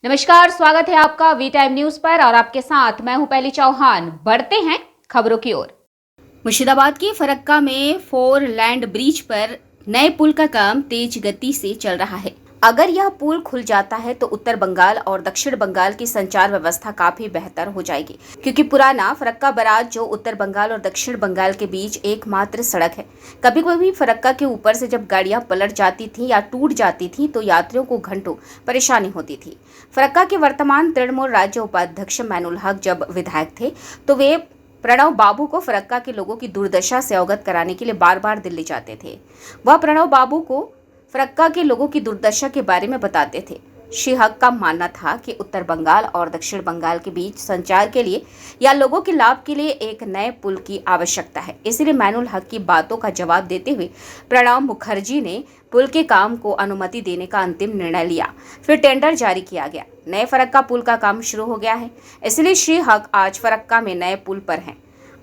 नमस्कार, स्वागत है आपका वी टाइम न्यूज पर और आपके साथ मैं हूं पहली चौहान। बढ़ते हैं खबरों की ओर। मुर्शिदाबाद के फरक्का में 4 लैंड ब्रिज पर नए पुल का काम तेज गति से चल रहा है। अगर यह पुल खुल जाता है तो उत्तर बंगाल और दक्षिण बंगाल की संचार व्यवस्था काफी बेहतर हो जाएगी, क्योंकि पुराना फरक्का बराज जो उत्तर बंगाल और दक्षिण बंगाल के बीच एकमात्र सड़क है। कभी कभी फरक्का के ऊपर से जब गाड़ियां पलट जाती थी या टूट जाती थी तो यात्रियों को घंटों परेशानी होती थी। फरक्का के वर्तमान तृणमूल राज्य उपाध्यक्ष मैनुल हक जब विधायक थे तो वे प्रणव बाबू को फरक्का के लोगों की दुर्दशा से अवगत कराने के लिए बार बार दिल्ली जाते थे। वह प्रणव बाबू को फरक्का के लोगों की दुर्दशा के बारे में बताते थे। श्री हक का मानना था कि उत्तर बंगाल और दक्षिण बंगाल के बीच संचार के लिए या लोगों के लाभ के लिए एक नए पुल की आवश्यकता है। इसलिए मैनुल हक की बातों का जवाब देते हुए प्रणव मुखर्जी ने पुल के काम को अनुमति देने का अंतिम निर्णय लिया। फिर टेंडर जारी किया गया। नए फरक्का पुल का काम शुरू हो गया है। इसलिए श्री हक आज फरक्का में नए पुल पर हैं।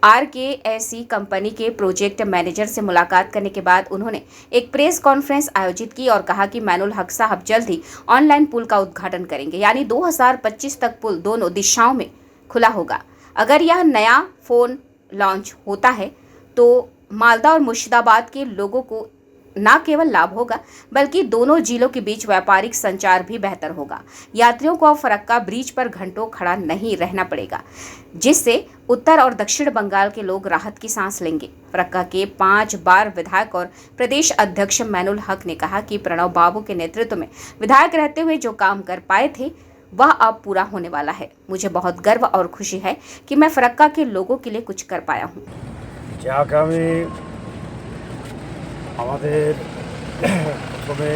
RKSE कंपनी के प्रोजेक्ट मैनेजर से मुलाकात करने के बाद उन्होंने एक प्रेस कॉन्फ्रेंस आयोजित की और कहा कि मैनुल हक साहब जल्द ही ऑनलाइन पुल का उद्घाटन करेंगे, यानी 2025 तक पुल दोनों दिशाओं में खुला होगा। अगर यह नया फोन लॉन्च होता है तो मालदा और मुर्शिदाबाद के लोगों को न केवल लाभ होगा बल्कि दोनों जिलों के बीच व्यापारिक संचार भी बेहतर होगा। यात्रियों को अब फरक्का ब्रिज पर घंटों खड़ा नहीं रहना पड़ेगा, जिससे उत्तर और दक्षिण बंगाल के लोग राहत की सांस लेंगे। फरक्का के 5 बार विधायक और प्रदेश अध्यक्ष मैनुल हक ने कहा कि प्रणव बाबू के नेतृत्व में विधायक रहते हुए जो काम कर पाए थे वह अब पूरा होने वाला है। मुझे बहुत गर्व और खुशी है कि मैं फरक्का के लोगों के लिए कुछ कर पाया हूँ। আমাদের প্রথমে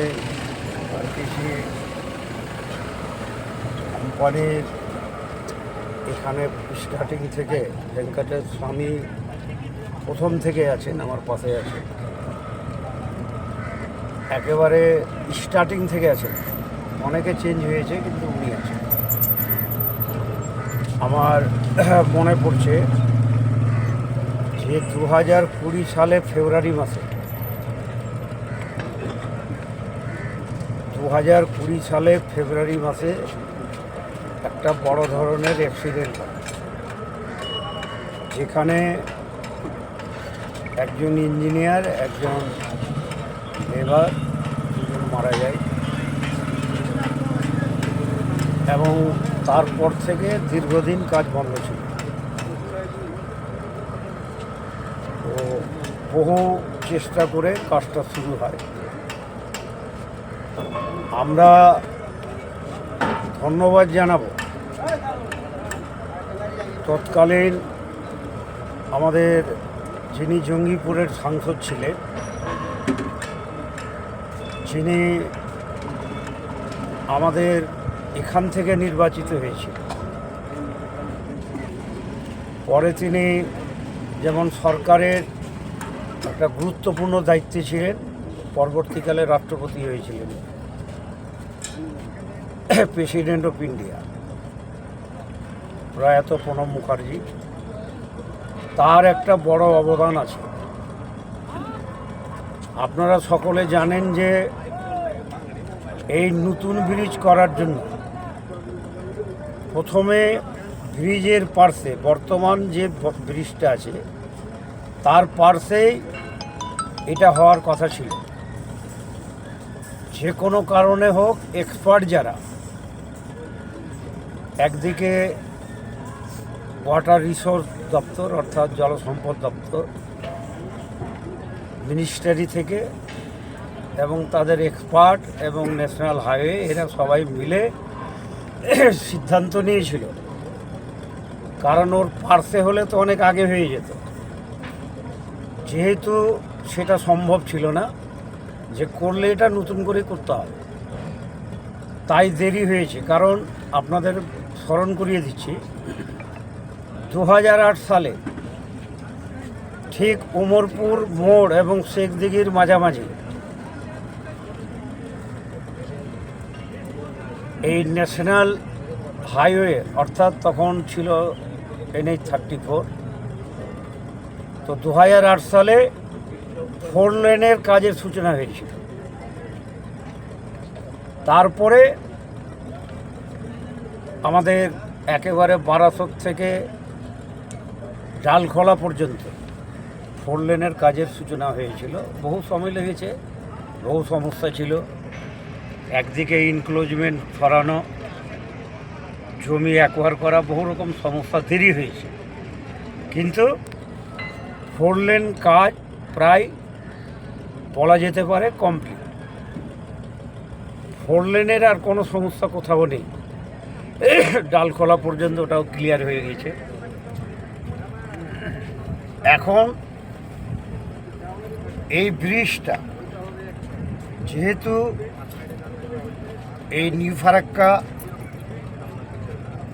কৃষি কোম্পানির এখানে স্টার্টিং থেকে ভেঙ্কটেশ স্বামী প্রথম থেকে আছেন, আমার পাশে আছেন, একেবারে স্টার্টিং থেকে আছেন। অনেকে চেঞ্জ হয়েছে কিন্তু উনি আছেন। আমার মনে পড়ছে যে 2020 সালে ফেব্রুয়ারি মাসে 2020 সালে ফেব্রুয়ারি মাসে একটা বড় ধরনের অ্যাক্সিডেন্ট হয়, যেখানে একজন ইঞ্জিনিয়ার, একজন লেবার, দুজন মারা যায় এবং তারপর থেকে দীর্ঘদিন কাজ বন্ধ ছিল। তো বহু চেষ্টা করে কাজটা শুরু হয়। আমরা ধন্যবাদ জানাবো তৎকালীন আমাদের যিনি জঙ্গিপুরের সাংসদ ছিলেন, যিনি আমাদের এখান থেকে নির্বাচিত হয়েছিল। পরে তিনি যেমন সরকারের একটা গুরুত্বপূর্ণ দায়িত্বে ছিলেন, পরবর্তীকালে রাষ্ট্রপতি হয়েছিলেন, প্রেসিডেন্ট অফ ইন্ডিয়া প্রয়াত প্রণব মুখার্জি। তার একটা বড় অবদান আছে। আপনারা সকলে জানেন যে এই নতুন ব্রিজ করার জন্য প্রথমে ব্রিজের পার্শ্বে, বর্তমান যে ব্রিজটা আছে তার পার্শ্বেই এটা হওয়ার কথা ছিল। যে কোনো কারণে হোক, এক্সপার্ট যারা, একদিকে ওয়াটার রিসোর্স দপ্তর অর্থাৎ জলসম্পদ দপ্তর, মিনিস্ট্রি থেকে এবং তাদের এক্সপার্ট এবং ন্যাশনাল হাইওয়ে, এরা সবাই মিলে সিদ্ধান্ত নিয়েছিল। কারণ ওর পার্শ্বে হলে তো অনেক আগে হয়ে যেত। যেহেতু সেটা সম্ভব ছিল না, যে করলে এটা নতুন করে করতে হবে, তাই দেরি হয়েছে। কারণ আপনাদের স্মরণ করিয়ে দিচ্ছি, 2008 সালে ঠিক উমরপুর মোড় এবং শেখ দিঘির মাঝামাঝি এই ন্যাশনাল হাইওয়ে, অর্থাৎ তখন ছিল NH 34, তো 2008 সালে 4 লেনের কাজের সূচনা হয়েছিল। তারপরে আমাদের একেবারে বারাসত থেকে ডালখোলা পর্যন্ত 4 লেনের কাজের সূচনা হয়েছিল। বহু সময় লেগেছে, বহু সমস্যা ছিল। একদিকে ইনক্লোজমেন্ট সরানো, জমি অ্যাকোয়ার করা, বহু রকম সমস্যা দেরি হয়েছে, কিন্তু 4 লেন কাজ প্রায় বলা যেতে পারে কমপ্লিট। 4 লেনের আর কোনো সমস্যা কোথাও নেই। ডালখোলা পর্যন্ত ওটাও ক্লিয়ার হয়ে গেছে। এখন এই ব্রিজটা যেহেতু এই নিউ ফারাক্কা,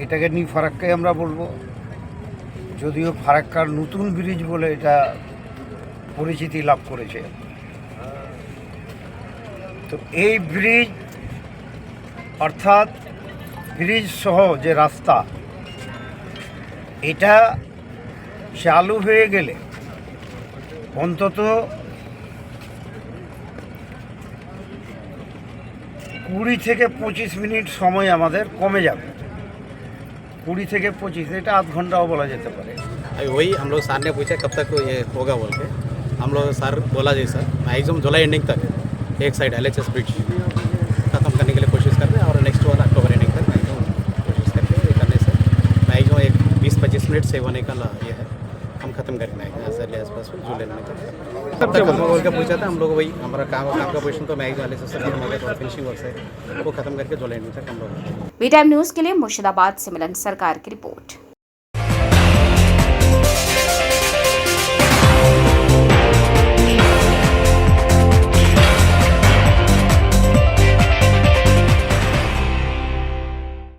এটাকে নিউ ফারাক্কাই আমরা বলবো, যদিও ফারাক্কার নতুন ব্রিজ বলে এটা পরিচিতি লাভ করেছে। তো এই ব্রিজ অর্থাৎ ব্রিজ সহ যে রাস্তা, এটা চালু হয়ে গেলে অন্তত 20 থেকে 25 মিনিট সময় আমাদের কমে যাবে। 20 থেকে 25, এটা आध घंटाও बला যেতে পারে। अभी वही हम लोग सर ने पूछा कब तक ये होगा बोल के, हम लोग सर बोला जैसा मैक्सिमम जुलाई एंडिंग तक एक साइड LHS ब्रिज खत्म करने के लिए कोशिश कर रहे हैं, और नेक्स्ट वाला अक्टूबर एंडिंग तक मैक्सिमम कोशिश करके ये करने से मैक्सिमम एक 20-25 मिनट सेव होने का ये है, हम खत्म करके आएंगे एज पास जुलाई में तक। कब तक खत्म बोल के पूछा था हम लोग, वही हमारा काम का पोजिशन तो मैक्सिमम LHS से खत्म हो गया, थोड़ा फिनिशिंग वर्क है वो खत्म करके जुलाई एंडिंग तक हम लोग। वी टाइम न्यूज़ के लिए मुर्शिदाबाद से मिलन सरकार की रिपोर्ट।